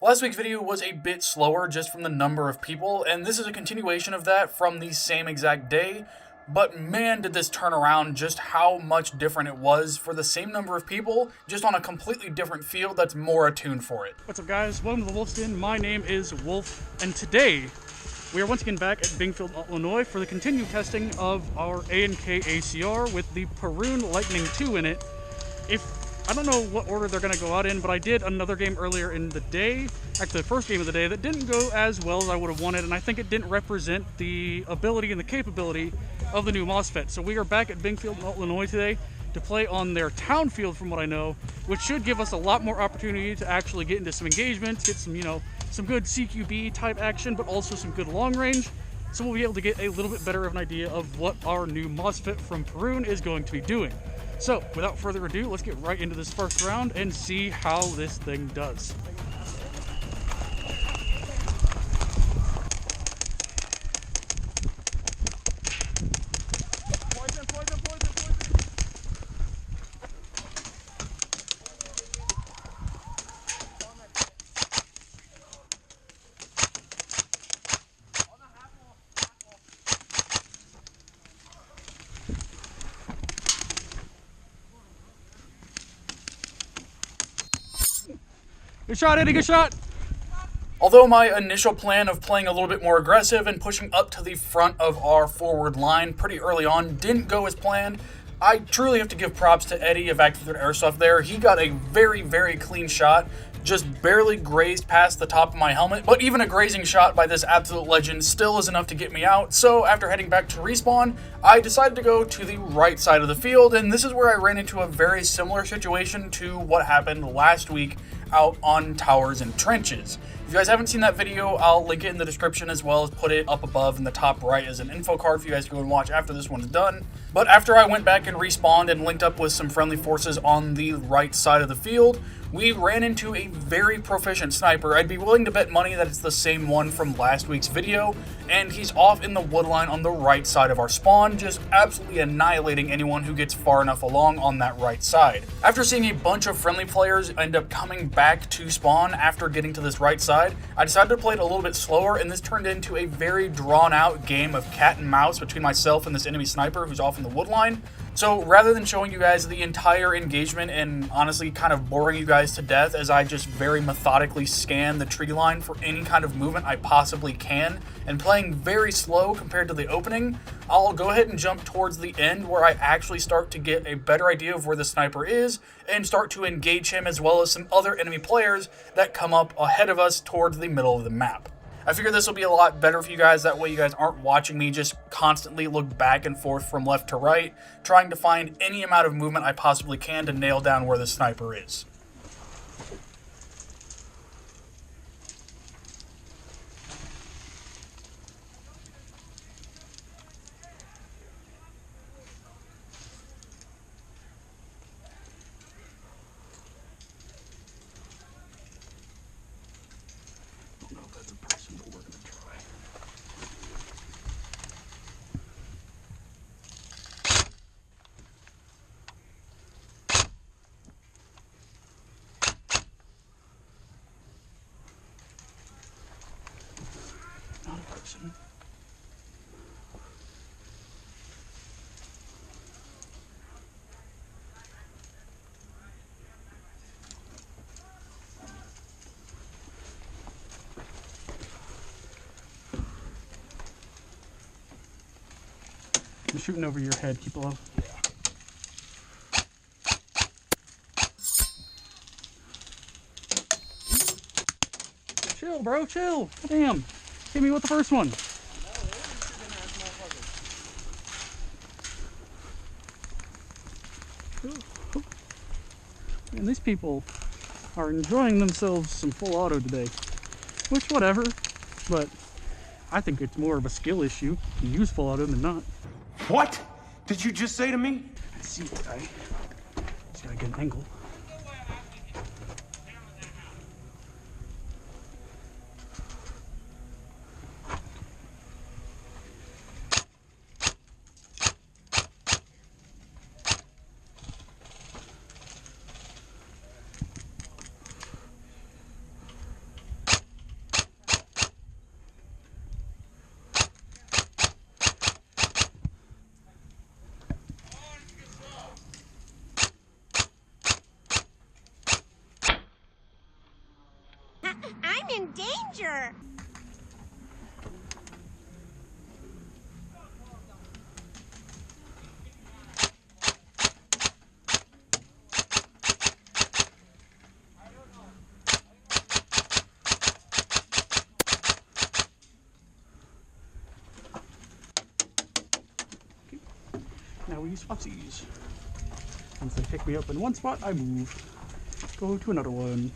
Last week's video was a bit slower just from the number of people, and this is a continuation of that from the same exact day. But man, did this turn around just how much different it was for the same number of people, just on a completely different field that's more attuned for it. What's up, guys? Welcome to the Wolf's Den. My name is Wolf, and today we are once again back at Bingfield, Illinois for the continued testing of our A&K ACR with the Perun Lightning 2 in it. I don't know what order they're going to go out in, but I did another game earlier in the day, actually the first game of the day, that didn't go as well as I would have wanted, and I think it didn't represent the ability and the capability of the new MOSFET. So we are back at Bingfield, Illinois today to play on their town field, from what I know, which should give us a lot more opportunity to actually get into some engagements, get some, some good CQB type action, but also some good long range. So we'll be able to get a little bit better of an idea of what our new MOSFET from Perun is going to be doing. So, without further ado, let's get right into this first round and see how this thing does. Poison, poison, poison, poison. Good shot, Eddie, good shot! Although my initial plan of playing a little bit more aggressive and pushing up to the front of our forward line pretty early on didn't go as planned, I truly have to give props to Eddie of Active Airsoft there. He got a very, very clean shot, just barely grazed past the top of my helmet, but even a grazing shot by this absolute legend still is enough to get me out. So after heading back to respawn, I decided to go to the right side of the field, and this is where I ran into a very similar situation to what happened last week out on towers and trenches. If you guys haven't seen that video, I'll link it in the description as well as put it up above in the top right as an info card for you guys to go and watch after this one's done. But after I went back and respawned and linked up with some friendly forces on the right side of the field, we ran into a very proficient sniper. I'd be willing to bet money that it's the same one from last week's video, and he's off in the woodline on the right side of our spawn, just absolutely annihilating anyone who gets far enough along on that right side. After seeing a bunch of friendly players end up coming back to spawn after getting to this right side, I decided to play it a little bit slower, and this turned into a very drawn out game of cat and mouse between myself and this enemy sniper who's off in the woodline. So rather than showing you guys the entire engagement and honestly kind of boring you guys to death as I just very methodically scan the tree line for any kind of movement I possibly can and playing very slow compared to the opening, I'll go ahead and jump towards the end where I actually start to get a better idea of where the sniper is and start to engage him as well as some other enemy players that come up ahead of us towards the middle of the map. I figure this will be a lot better for you guys, that way you guys aren't watching me just constantly look back and forth from left to right, trying to find any amount of movement I possibly can to nail down where the sniper is. I'm shooting over your head, keep low. Chill, bro, chill. Damn. Hit me with the first one. And these people are enjoying themselves some full auto today. Which, whatever. But I think it's more of a skill issue to use full auto than not. What did you just say to me? I see the guy. Just gotta get an angle. I'm in danger. Now we use Foxies. Once they pick me up in one spot, I move. Go to another one.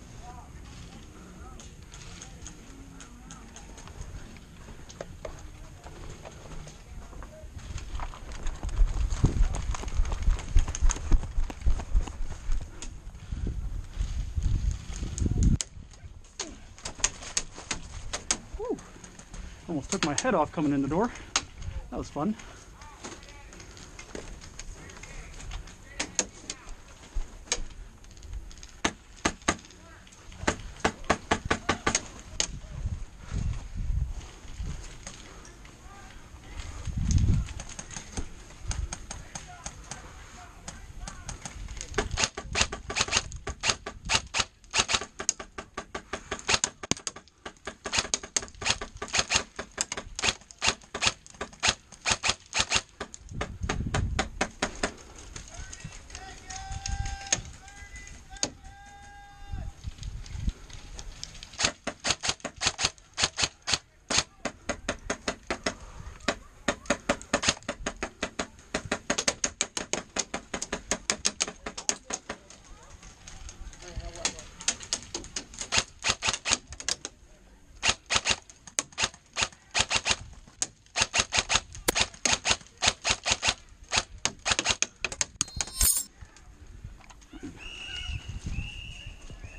Whew. Almost took my head off coming in the door. That was fun.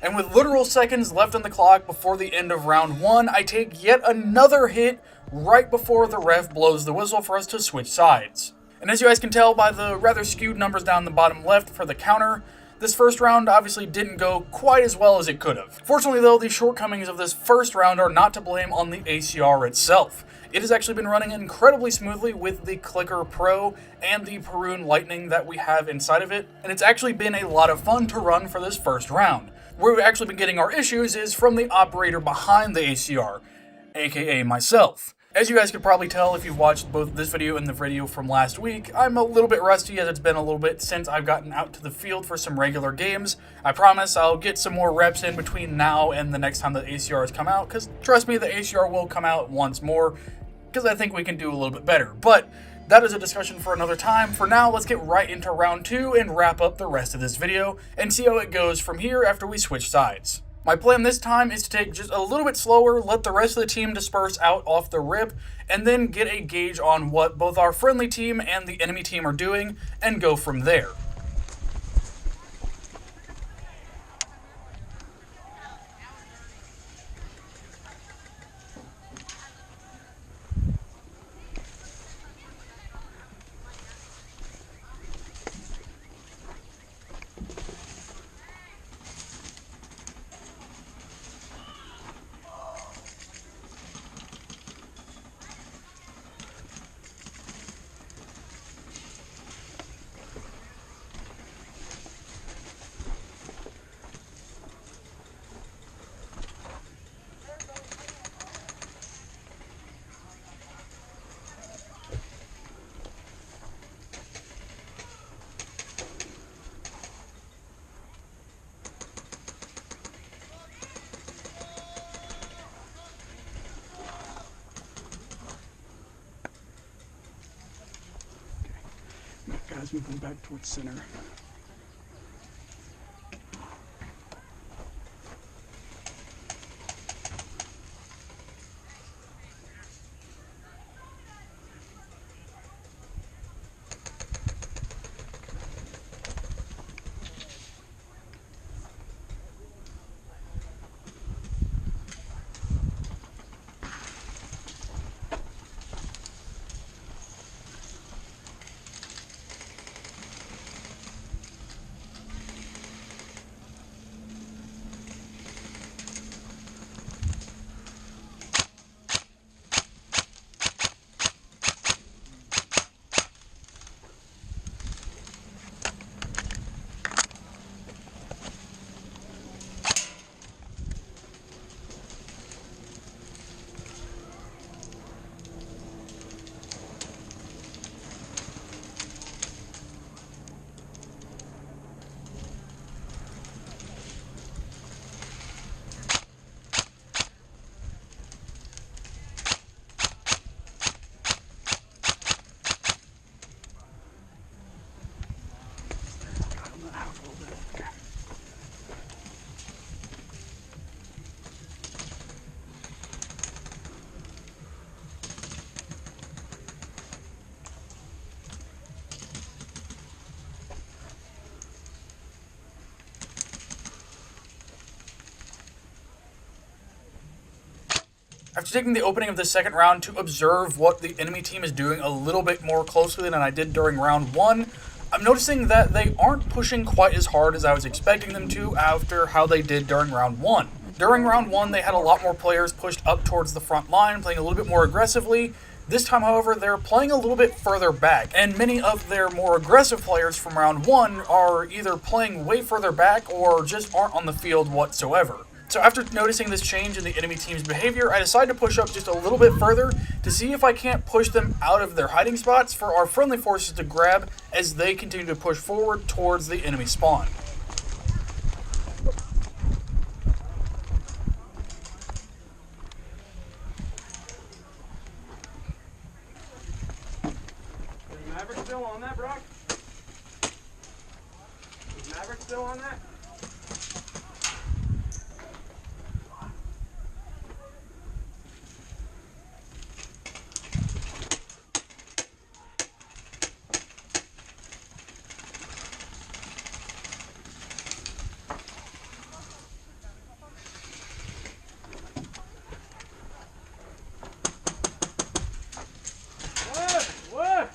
And with literal seconds left on the clock before the end of round 1, I take yet another hit right before the ref blows the whistle for us to switch sides. And as you guys can tell by the rather skewed numbers down the bottom left for the counter, this first round obviously didn't go quite as well as it could have. Fortunately though, the shortcomings of this first round are not to blame on the ACR itself. It has actually been running incredibly smoothly with the Clicker Pro and the Perun Lightning that we have inside of it, and it's actually been a lot of fun to run for this first round. Where we've actually been getting our issues is from the operator behind the ACR, aka myself. As you guys could probably tell if you've watched both this video and the video from last week, I'm a little bit rusty as it's been a little bit since I've gotten out to the field for some regular games. I promise I'll get some more reps in between now and the next time the ACRs come out, because trust me, the ACR will come out once more, because I think we can do a little bit better. But that is a discussion for another time. For now, let's get right into round 2 and wrap up the rest of this video and see how it goes from here after we switch sides. My plan this time is to take just a little bit slower, let the rest of the team disperse out off the rip, and then get a gauge on what both our friendly team and the enemy team are doing, and go from there. Guys, moving back towards center. After taking the opening of the second round to observe what the enemy team is doing a little bit more closely than I did during round 1, I'm noticing that they aren't pushing quite as hard as I was expecting them to after how they did during round 1. During round 1, they had a lot more players pushed up towards the front line, playing a little bit more aggressively. This time, however, they're playing a little bit further back, and many of their more aggressive players from round 1 are either playing way further back or just aren't on the field whatsoever. So after noticing this change in the enemy team's behavior, I decided to push up just a little bit further to see if I can't push them out of their hiding spots for our friendly forces to grab as they continue to push forward towards the enemy spawn. Maverick still on that, Brock? Is Maverick still on that? What?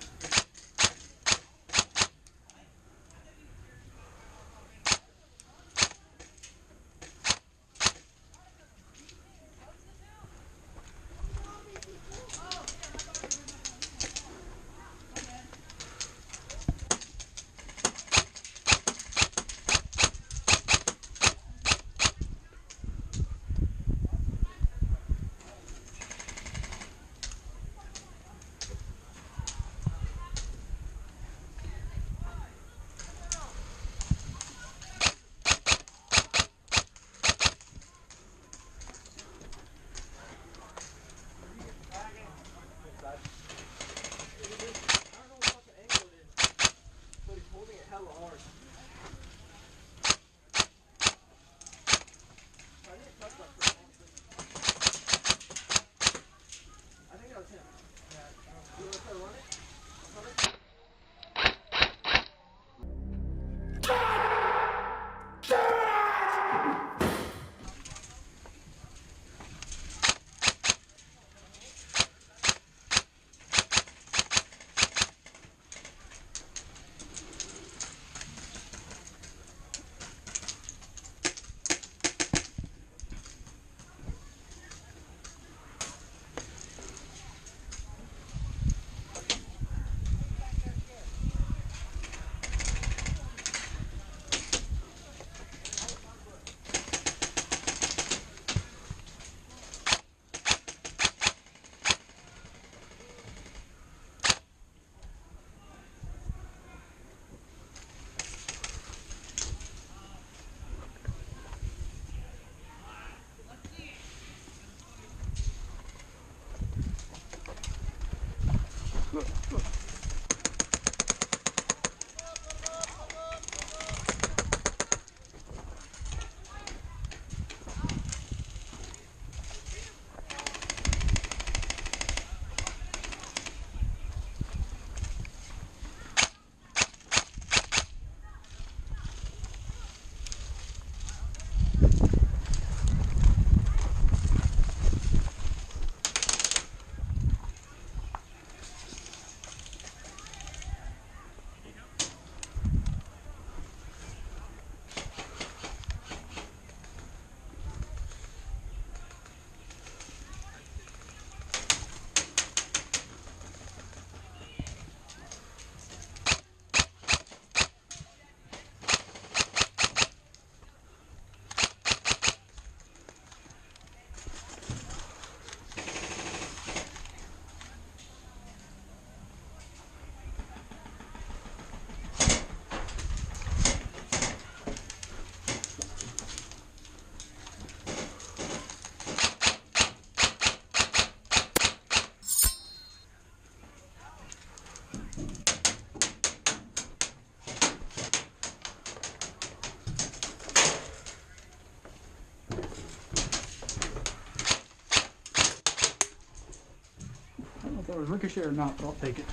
That was ricochet or not, but I'll take it.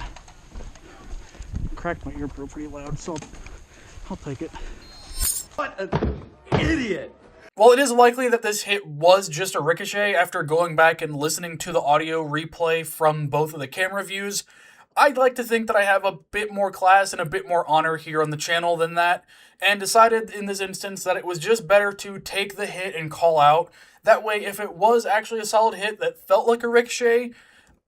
Cracked my ear pretty loud, so I'll take it. What an idiot! While it is likely that this hit was just a ricochet after going back and listening to the audio replay from both of the camera views, I'd like to think that I have a bit more class and a bit more honor here on the channel than that, and decided in this instance that it was just better to take the hit and call out. That way, if it was actually a solid hit that felt like a ricochet,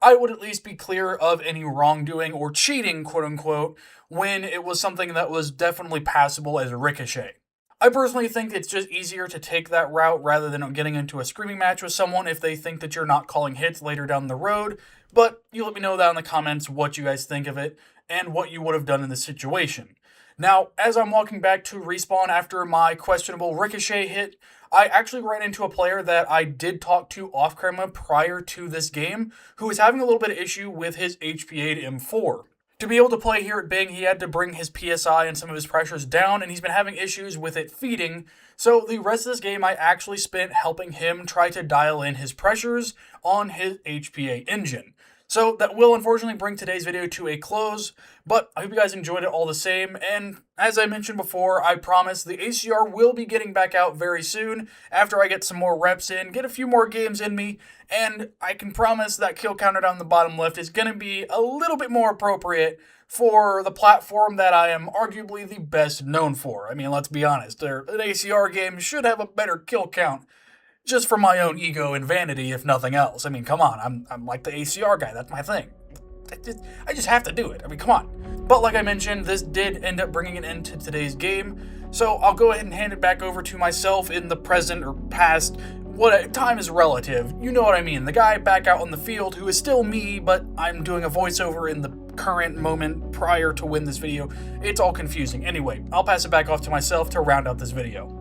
I would at least be clear of any wrongdoing or cheating, quote unquote, when it was something that was definitely passable as a ricochet. I personally think it's just easier to take that route rather than getting into a screaming match with someone if they think that you're not calling hits later down the road, but you let me know down in the comments what you guys think of it and what you would have done in this situation. Now, as I'm walking back to respawn after my questionable ricochet hit, I actually ran into a player that I did talk to off camera prior to this game who was having a little bit of issue with his HP8 M4. To be able to play here at Bing, he had to bring his PSI and some of his pressures down, and he's been having issues with it feeding, so the rest of this game I actually spent helping him try to dial in his pressures on his HPA engine. So that will unfortunately bring today's video to a close, but I hope you guys enjoyed it all the same, and as I mentioned before, I promise the ACR will be getting back out very soon after I get some more reps in, get a few more games in me, and I can promise that kill counter down the bottom left is going to be a little bit more appropriate for the platform that I am arguably the best known for. I mean, let's be honest, an ACR game should have a better kill count. Just for my own ego and vanity, if nothing else. I mean, come on, I'm like the ACR guy, that's my thing. I just have to do it, I mean, come on. But like I mentioned, this did end up bringing an end to today's game, so I'll go ahead and hand it back over to myself in the present or past. Time is relative, you know what I mean. The guy back out on the field who is still me, but I'm doing a voiceover in the current moment prior to when this video. It's all confusing. Anyway, I'll pass it back off to myself to round out this video.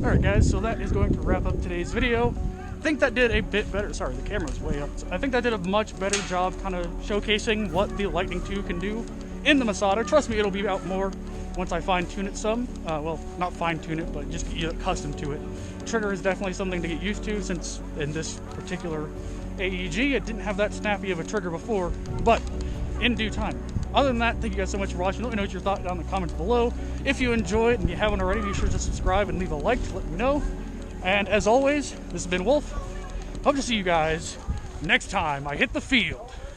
Alright guys, so that is going to wrap up today's video. I think that did a bit better, sorry, the camera's way up. I think that did a much better job kind of showcasing what the Lightning 2 can do in the Masada. Trust me, it'll be out more once I fine-tune it some. Well, not fine-tune it, but just get accustomed to it. Trigger is definitely something to get used to, since in this particular AEG, it didn't have that snappy of a trigger before, but in due time. Other than that, thank you guys so much for watching. Let me know what your thoughts down in the comments below. If you enjoyed and you haven't already, be sure to subscribe and leave a like to let me know. And as always, this has been Wolf. Hope to see you guys next time I hit the field.